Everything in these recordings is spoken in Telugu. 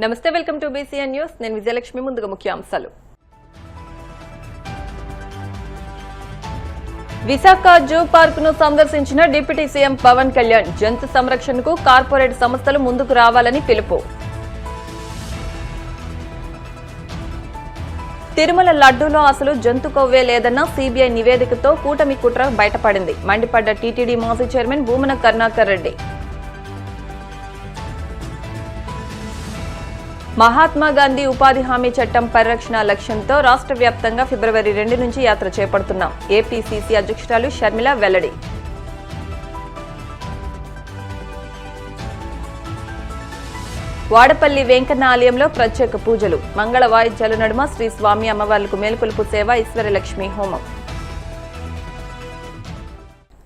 నమస్తే, వెల్కమ్ టు బీసీఎన్ న్యూస్. నేను విజయలక్ష్మి. ముందుగా ముఖ్యాంశాలు. విశాఖ జూ పార్క్ ను సందర్శించిన డిప్యూటీ సీఎం పవన్ కళ్యాణ్ జంతు సంరక్షణకు కార్పొరేట్ సంస్థలు ముందుకు రావాలని పిలుపు. తిరుమల లడ్డూలో అసలు జంతు కొవ్వే లేదన్న సీబీఐ నివేదికతో కూటమి కుట్ర బయటపడింది. మండిపడ్డ టీటీడీ మాజీ చైర్మన్ భూమన కరుణాకర్ రెడ్డి. మహాత్మా గాంధీ ఉపాధి హామీ చట్టం పరిరక్షణ లక్ష్యంతో రాష్ట్ర వ్యాప్తంగా ఫిబ్రవరి 2 నుంచి యాత్ర చేపడుతున్నాం. ఏపీసీసీ అధ్యక్షురాలు షర్మిల వెల్లడి. వాడపల్లి వెంకన్న ఆలయంలో ప్రత్యేక పూజలు. మంగళ వాయిద్యాల నడుమ శ్రీ స్వామి అమ్మవార్లకు మేలుకొలుపు సేవ, ఈశ్వరలక్ష్మి హోమం.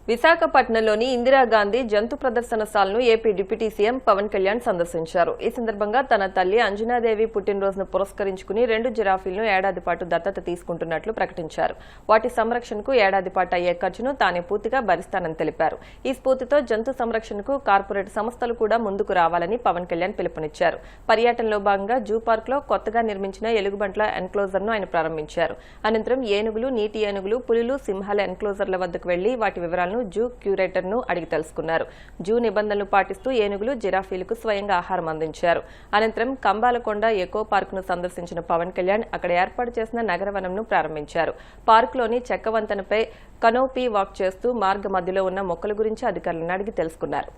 విశాఖపట్నంలోని ఇందిరాగాంధీ జంతు ప్రదర్శనశాలను AP deputy CM Pawan Kalyan సందర్శించారు. ఈ సందర్భంగా తన తల్లి అంజనాదేవి పుట్టినరోజును పురస్కరించుకుని 2 జిరాఫీలను ఏడాది పాటు దత్తత తీసుకుంటున్నట్లు ప్రకటించారు. వాటి సంరక్షణకు ఏడాది పాటు అయ్యే ఖర్చును తానే పూర్తిగా భరిస్తానని తెలిపారు. ఈ స్ఫూర్తితో జంతు సంరక్షణకు కార్పొరేట్ సంస్థలు కూడా ముందుకు రావాలని పవన్ కళ్యాణ్ పిలుపునిచ్చారు. పర్యటనలో భాగంగా జూ పార్క్ లో కొత్తగా నిర్మించిన ఎలుగుబంట్ల ఎన్క్లోజర్ ను ఆయన ప్రారంభించారు. అనంతరం ఏనుగులు, నీటి ఏనుగులు, పులులు, సింహాల ఎన్క్లోజర్ల వద్దకు వెళ్లి వాటి వివరాలను జూ క్యూరేటర్ ను అడిగి తెలుసుకున్నారు. జూ నిబంధనలు పాటిస్తూ ఏనుగులు, జిరాఫీలకు స్వయంగా ఆహారం అందించారు. అనంతరం కంబాలకొండ ఎకో పార్క్ ను సందర్శించిన పవన్ కళ్యాణ్ అక్కడ ఏర్పాటు చేసిన నగరవనంను ప్రారంభించారు. పార్కులోని చెక్క వంతెనపై కనోపీ వాక్ చేస్తూ మార్గ మధ్యలో ఉన్న మొక్కల గురించి అధికారులను అడిగి తెలుసుకున్నారు.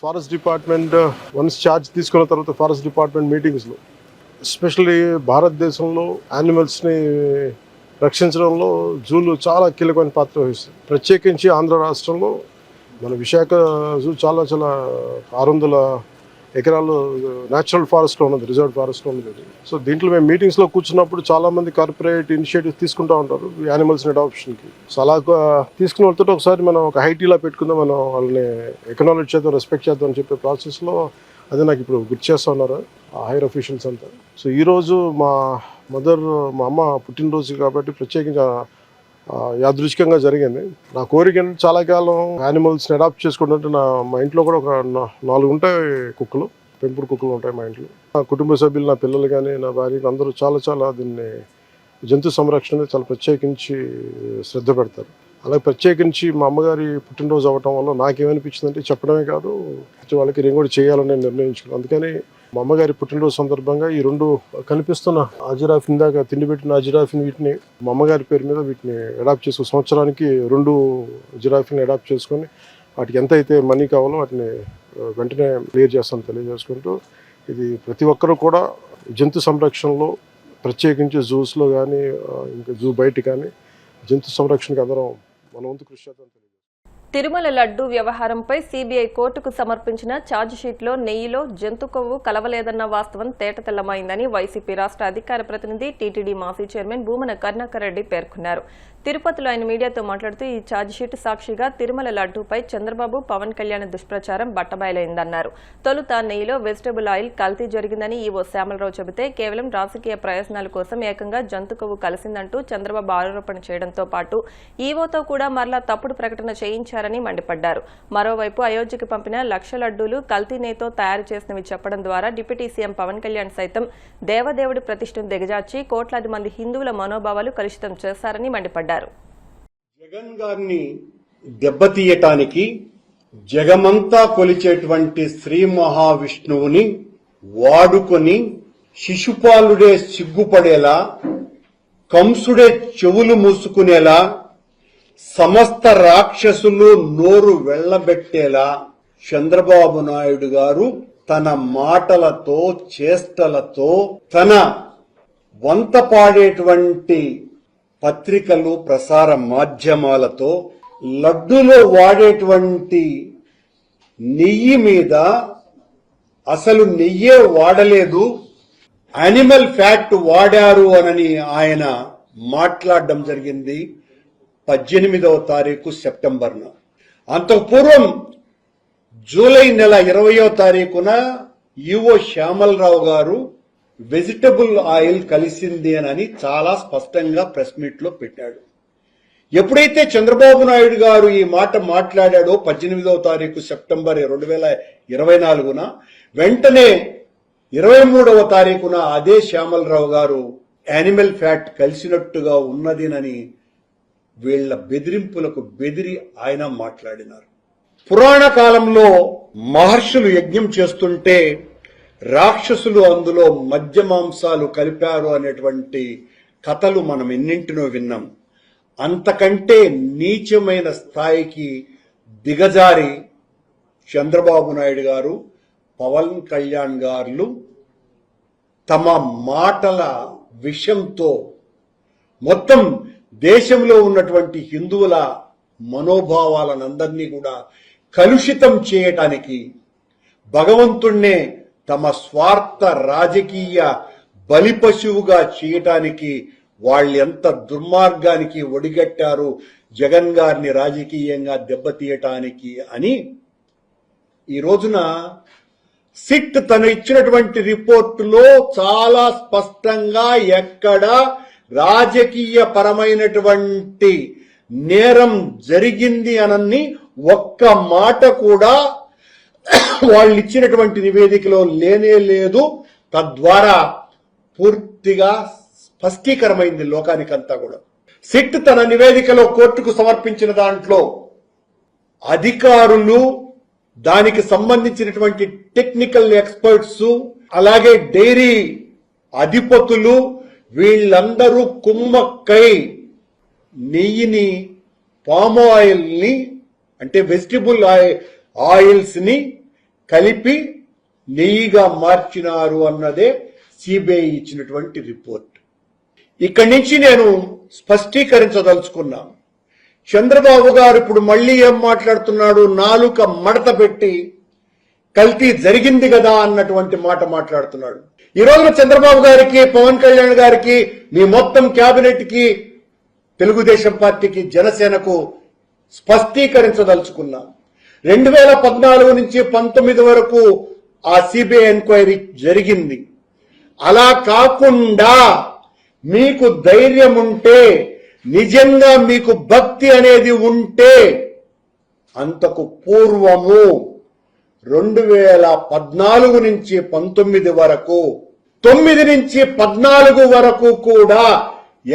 ఫారెస్ట్ డిపార్ట్మెంట్ వన్స్ ఛార్జ్ తీసుకున్న తర్వాత ఫారెస్ట్ డిపార్ట్మెంట్ మీటింగ్స్లో ఎస్పెషల్లీ భారతదేశంలో యానిమల్స్ని రక్షించడంలో జూలు చాలా కీలకమైన పాత్ర వహిస్తుంది. ప్రత్యేకించి ఆంధ్ర రాష్ట్రంలో మన విశాఖ జూ చాలా 600 ఎకరాలు న్యాచురల్ ఫారెస్ట్లో ఉన్నది, రిజర్వ్ ఫారెస్ట్లో ఉన్నది. సో దీంట్లో మేము మీటింగ్స్లో కూర్చున్నప్పుడు చాలామంది కార్పొరేట్ ఇనిషియేటివ్స్ తీసుకుంటూ ఉంటారు యానిమల్స్ని అడాప్షన్కి. సో అలా తీసుకున్న వాళ్ళతో ఒకసారి మనం ఒక హైటీలా పెట్టుకుందాం, మనం వాళ్ళని ఎకనాలజీ చేద్దాం, రెస్పెక్ట్ చేద్దాం అని చెప్పే ప్రాసెస్లో అదే నాకు ఇప్పుడు గుర్తు చేస్తూ ఉన్నారు ఆ హైర్ అఫీషియల్స్ అంతా. సో ఈరోజు మా అమ్మ పుట్టినరోజు కాబట్టి ప్రత్యేకంగా యాదృచ్ఛికంగా జరిగింది. నా కోరిక చాలా కాలం యానిమల్స్ని అడాప్ట్ చేసుకుంటుంటే మా ఇంట్లో కూడా ఒక 4 ఉంటాయి కుక్కలు, పెంపుడు కుక్కలు ఉంటాయి మా ఇంట్లో. నా కుటుంబ సభ్యులు, నా పిల్లలు కానీ, నా భార్య అందరూ చాలా దీన్ని జంతు సంరక్షణ చాలా ప్రత్యేకించి శ్రద్ధ పెడతారు. అలాగే ప్రత్యేకించి మా అమ్మగారి పుట్టినరోజు అవ్వటం వల్ల నాకేమనిపించిందంటే చెప్పడమే కాదు వాళ్ళకి నేను కూడా చేయాలని నిర్ణయించుకున్నాను. అందుకని మా అమ్మగారి పుట్టినరోజు సందర్భంగా ఈ 2 కనిపిస్తున్న అజిరాఫిన్ దాకా తిండి పెట్టిన అజిరాఫిన్ వీటిని మా అమ్మగారి పేరు మీద వీటిని అడాప్ట్ చేసుకుని సంవత్సరానికి 2 జిరాఫీని అడాప్ట్ చేసుకొని వాటికి ఎంత అయితే మనీ కావాలో వాటిని వెంటనే క్లియర్ చేస్తాను తెలియజేసుకుంటూ, ఇది ప్రతి ఒక్కరూ కూడా జంతు సంరక్షణలో ప్రత్యేకించి జూస్లో కానీ ఇంకా జూ బయట కానీ జంతు సంరక్షణకు అందరం మన వంతు కృషి చేద్దాం. తిరుమల లడ్డూ వ్యవహారంపై సీబీఐ కోర్టుకు సమర్పించిన ఛార్జిషీట్లో నెయ్యిలో జంతు కొవ్వు కలవలేదన్న వాస్తవం తేటతెల్లమైందని వైసీపీ రాష్ట్ర అధికార ప్రతినిధి టీటీడీ మాజీ చైర్మన్ భూమన కరుణాకర్ రెడ్డి పేర్కొన్నారు. తిరుపతిలో ఆయన మీడియాతో మాట్లాడుతూ ఈ ఛార్జిషీట్ సాక్షిగా తిరుమల లడ్డూపై చంద్రబాబు, పవన్ కళ్యాణ్ దుష్ప్రచారం బట్టబయలైందన్నారు. తొలుత నెయ్యిలో వెజిటబుల్ ఆయిల్ కల్తీ జరిగిందని ఈవో శ్యామలరావు చెబితే కేవలం రాజకీయ ప్రయోజనాల కోసం ఏకంగా జంతు కొవ్వు కలిసిందంటూ చంద్రబాబు ఆరోపణ చేయడంతో పాటు ఈవోతో కూడా మరలా తప్పుడు ప్రకటన చేయించారని మండిపడ్డారు. మరోవైపు అయోధ్యకు పంపిన 1,00,000 లడ్డూలు కల్తీ నెయ్యితో తయారు చేసినవి చెప్పడం ద్వారా డిప్యూటీ సీఎం పవన్ కళ్యాణ్ సైతం దేవదేవుడి ప్రతిష్టను దిగజార్చి కోట్లాది మంది హిందువుల మనోభావాలు కలుషితం చేశారని మండిపడ్డారు. జగన్ గారిని దెబ్బతీయటానికి జగమంతా కొలిచేటువంటి శ్రీ మహావిష్ణువుని వాడుకొని శిశుపాలుడే సిగ్గుపడేలా, కంసుడే చెవులు మూసుకునేలా, సమస్త రాక్షసులు నోరు వెళ్లబెట్టేలా చంద్రబాబు నాయుడు గారు తన మాటలతో, చేష్టలతో, తన వంత పాడేటువంటి పత్రికలు, ప్రసార మాధ్యమాలతో లడ్డూలో వాడేటువంటి నెయ్యి మీద అసలు నెయ్యే వాడలేదు, యానిమల్ ఫ్యాట్ వాడారు అని ఆయన మాట్లాడడం జరిగింది 18వ తారీఖు సెప్టెంబర్న. అంతకు పూర్వం జూలై నెల 20వ తారీఖున ఈవో శ్యామలరావు గారు వెజిటబుల్ ఆయిల్ కలిసింది అని చాలా స్పష్టంగా ప్రెస్ మీట్ లో పెట్టాడు. ఎప్పుడైతే చంద్రబాబు నాయుడు గారు ఈ మాట మాట్లాడాడో 18వ తారీఖు సెప్టెంబర్ 2024న వెంటనే 23వ తారీఖున అదే శ్యామలరావు గారు యానిమల్ ఫ్యాట్ కలిసినట్టుగా ఉన్నదినని వీళ్ల బెదిరింపులకు బెదిరి ఆయన మాట్లాడినారు. పురాణ కాలంలో మహర్షులు యజ్ఞం చేస్తుంటే రాక్షసులు అందులో మద్య మాంసాలు కలిపారు అనేటువంటి కథలు మనం ఎన్నింటినో విన్నాం. అంతకంటే నీచమైన స్థాయికి దిగజారి చంద్రబాబు నాయుడు గారు, పవన్ కళ్యాణ్ గారు తమ మాటల విషంతో మొత్తం దేశంలో ఉన్నటువంటి హిందువుల మనోభావాలనందరినీ కూడా కలుషితం చేయటానికి, భగవంతుణ్ణే తమ స్వార్థ రాజకీయ బలిపశువుగా చేయటానికి వాళ్ళెంత దుర్మార్గానికి ఒడిగట్టారు జగన్ గారిని రాజకీయంగా దెబ్బతీయటానికి అని ఈ రోజున సిట్ తను ఇచ్చినటువంటి రిపోర్టులో చాలా స్పష్టంగా ఎక్కడ రాజకీయ పరమైనటువంటి నేరం జరిగింది అనని ఒక్క మాట కూడా వాళ్ళు ఇచ్చినటువంటి నివేదికలో లేనే లేదు. తద్వారా పూర్తిగా స్పష్టీకరమైంది లోకానికంతా కూడా. సిట్ తన నివేదికలో కోర్టుకు సమర్పించిన దాంట్లో అధికారులు, దానికి సంబంధించినటువంటి టెక్నికల్ ఎక్స్పర్ట్స్, అలాగే డైరీ అధిపతులు వీళ్ళందరూ కుమ్మక్కై నెయ్యిని, పామ్ ఆయిల్ ని అంటే వెజిటబుల్ ఆయిల్స్ ని కలిపి నెయ్యిగా మార్చినారు అన్నదే సిబిఐ ఇచ్చినటువంటి రిపోర్ట్. ఇక్కడి నుంచి నేను స్పష్టీకరించదలుచుకున్నా. చంద్రబాబు గారు ఇప్పుడు మళ్లీ ఏం మాట్లాడుతున్నాడు, నాలుక మడత పెట్టి కల్తీ జరిగింది కదా అన్నటువంటి మాట మాట్లాడుతున్నాడు. ఈ రోజున చంద్రబాబు గారికి, పవన్ కళ్యాణ్ గారికి, మీ మొత్తం కేబినెట్ కి, తెలుగుదేశం పార్టీకి, జనసేనకు స్పష్టీకరించదలుచుకున్నా. 2014 నుంచి 19 వరకు ఆ సిబిఐ ఎంక్వైరీ జరిగింది. అలా కాకుండా మీకు ధైర్యం ఉంటే, నిజంగా మీకు భక్తి అనేది ఉంటే, అంతకు పూర్వము 2014 నుంచి 19 వరకు 9 నుంచి 14 వరకు కూడా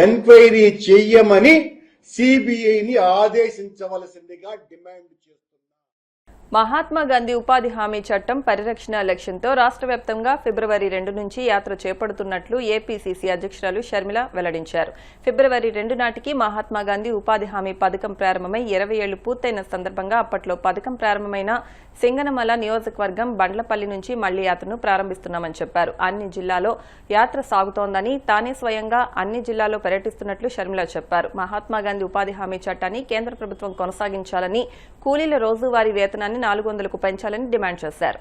ఎంక్వైరీ చెయ్యమని సిబిఐని ఆదేశించవలసిందిగా డిమాండ్ చేస్తున్నారు. మహాత్మా గాంధీ ఉపాధి హామీ చట్టం పరిరక్షణ లక్ష్యంతో రాష్ట్ర వ్యాప్తంగా ఫిబ్రవరి 2 నుంచి యాత్ర చేపడుతున్నట్లు ఏపీసీసీ అధ్యక్షురాలు షర్మిల వెల్లడించారు. ఫిబ్రవరి 2 నాటికి మహాత్మా గాంధీ ఉపాధి హామీ పథకం ప్రారంభమై 20 ఏళ్లు పూర్తయిన సందర్భంగా అప్పట్లో పథకం ప్రారంభమైన సింగనమల నియోజకవర్గం బండ్లపల్లి నుంచి మళ్లీ యాత్రను ప్రారంభిస్తున్నామని చెప్పారు. అన్ని జిల్లాలో యాత్ర సాగుతోందని, తానే స్వయంగా అన్ని జిల్లాల్లో పర్యటిస్తున్నట్లు షర్మిల చెప్పారు. మహాత్మా గాంధీ ఉపాధి హామీ చట్టాన్ని కేంద్ర ప్రభుత్వం కొనసాగించాలని, కూలీల రోజువారీ వేతనాన్ని 400కు పెంచాలని డిమాండ్ చేశారు.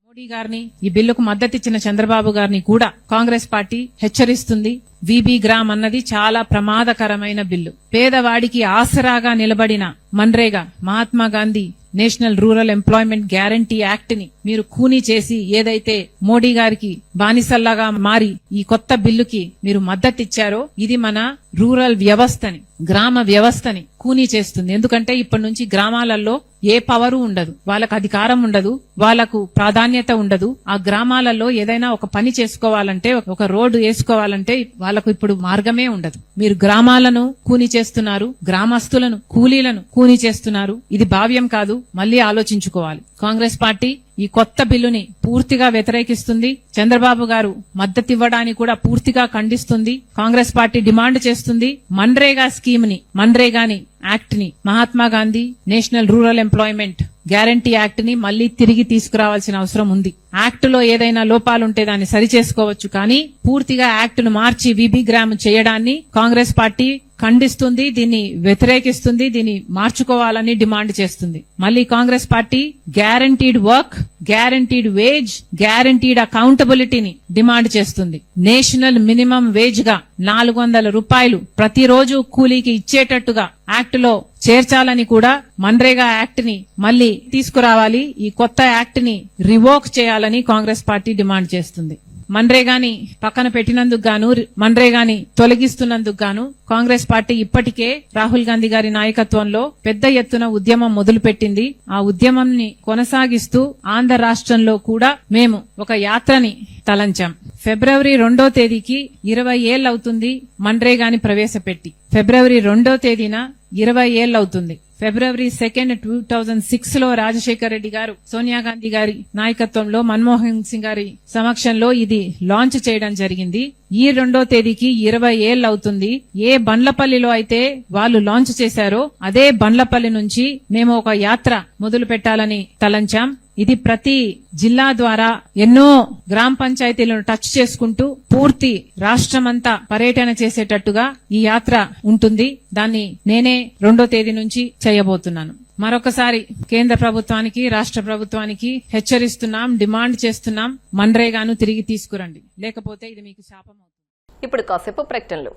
మోడీ గారిని, ఈ బిల్లుకు మద్దతిచ్చిన చంద్రబాబు గారిని కూడా కాంగ్రెస్ పార్టీ హెచ్చరిస్తుంది. వీబీ గ్రామ్ అన్నది చాలా ప్రమాదకరమైన బిల్లు. పేదవాడికి ఆసరాగా నిలబడిన MNREGA, Mahatma Gandhi national rural employment guarantee act ని మీరు ఖూనీ చేసి ఏదైతే మోడీ గారికి బానిసల్లాగా మారి ఈ కొత్త బిల్లుకి మీరు మద్దతిచ్చారో, ఇది మన రూరల్ వ్యవస్థని, గ్రామ వ్యవస్థని ఖూనీ చేస్తుంది. ఎందుకంటే ఇప్పటి నుంచి గ్రామాలలో ఏ పవరు ఉండదు, వాళ్ళకు అధికారం ఉండదు, వాళ్లకు ప్రాధాన్యత ఉండదు. ఆ గ్రామాలలో ఏదైనా ఒక పని చేసుకోవాలంటే, ఒక రోడ్డు వేసుకోవాలంటే వాళ్లకు ఇప్పుడు మార్గమే ఉండదు. మీరు గ్రామాలను ఖూనీ చేస్తున్నారు, గ్రామస్తులను, కూలీలను ఖూనీ చేస్తున్నారు. ఇది భావ్యం కాదు, మళ్లీ ఆలోచించుకోవాలి. కాంగ్రెస్ పార్టీ ఈ కొత్త బిల్లుని పూర్తిగా వ్యతిరేకిస్తుంది. చంద్రబాబు గారు మద్దతివ్వడానికి కూడా పూర్తిగా ఖండిస్తుంది. కాంగ్రెస్ పార్టీ డిమాండ్ చేస్తుంది, మన్రేగా స్కీమ్ ని, మన్రేగాని యాక్ట్ ని, Mahatma Gandhi national rural employment guarantee act ని మళ్లీ తిరిగి తీసుకురావాల్సిన అవసరం ఉంది. యాక్ట్ లో ఏదైనా లోపాలుంటే దాన్ని సరిచేసుకోవచ్చు, కానీ పూర్తిగా యాక్ట్ ను మార్చి వీబీ గ్రామ్ చేయడాన్ని కాంగ్రెస్ పార్టీ ఖండిస్తుంది, దీన్ని వ్యతిరేకిస్తుంది, దీన్ని మార్చుకోవాలని డిమాండ్ చేస్తుంది. మళ్లీ Congress party guaranteed work, guaranteed wage, guaranteed అకౌంటబిలిటీని డిమాండ్ చేస్తుంది. నేషనల్ మినిమం వేజ్ గా 400 రూపాయలు ప్రతిరోజు కూలీకి ఇచ్చేటట్టుగా యాక్ట్ లో చేర్చాలని కూడా మన్రేగా యాక్ట్ ని మళ్లీ తీసుకురావాలి. ఈ కొత్త యాక్ట్ ని రివోక్ చేయాలని కాంగ్రెస్ పార్టీ డిమాండ్ చేస్తుంది. మన్రేగాని పక్కన పెట్టినందుకు గాను, మన్రేగాని తొలగిస్తున్నందుకు గాను కాంగ్రెస్ పార్టీ ఇప్పటికే రాహుల్ గాంధీ గారి నాయకత్వంలో పెద్ద ఎత్తున ఉద్యమం మొదలుపెట్టింది. ఆ ఉద్యమంని కొనసాగిస్తూ ఆంధ్ర రాష్ట్రంలో కూడా మేము ఒక యాత్రని తలంచాం. ఫిబ్రవరి 2వ తేదీకి 20 ఏళ్లవుతుంది మన్రేగాని ప్రవేశపెట్టి. ఫిబ్రవరి 2వ తేదీన 20 ఏళ్లవుతుంది. ఫిబ్రవరి 2, 2006 లో రాజశేఖర రెడ్డి గారు, సోనియా గాంధీ గారి నాయకత్వంలో, మన్మోహన్ సింగ్ గారి సమక్షంలో ఇది లాంచ్ చేయడం జరిగింది. ఈ 2వ తేదీకి 20 ఏళ్లవుతుంది. ఏ బండ్లపల్లిలో అయితే వాళ్ళు లాంచ్ చేశారో అదే బండ్లపల్లి నుంచి మేము ఒక యాత్ర మొదలు పెట్టాలని తలంచాం. ఇది ప్రతి జిల్లా ద్వారా ఎన్నో గ్రామ పంచాయతీలను టచ్ చేసుకుంటూ పూర్తి రాష్ట్రమంతా పర్యటన చేసేటట్టుగా ఈ యాత్ర ఉంటుంది. దాన్ని నేనే 2వ తేదీ నుంచి చేయబోతున్నాను. మరొకసారి కేంద్ర ప్రభుత్వానికి, రాష్ట్ర ప్రభుత్వానికి హెచ్చరిస్తున్నాం, డిమాండ్ చేస్తున్నాం, మన్రేగాను తిరిగి తీసుకురండి, లేకపోతే ఇది మీకు శాపం అవుతుంది. ఇప్పుడు కాసేపు ప్రకటనలు.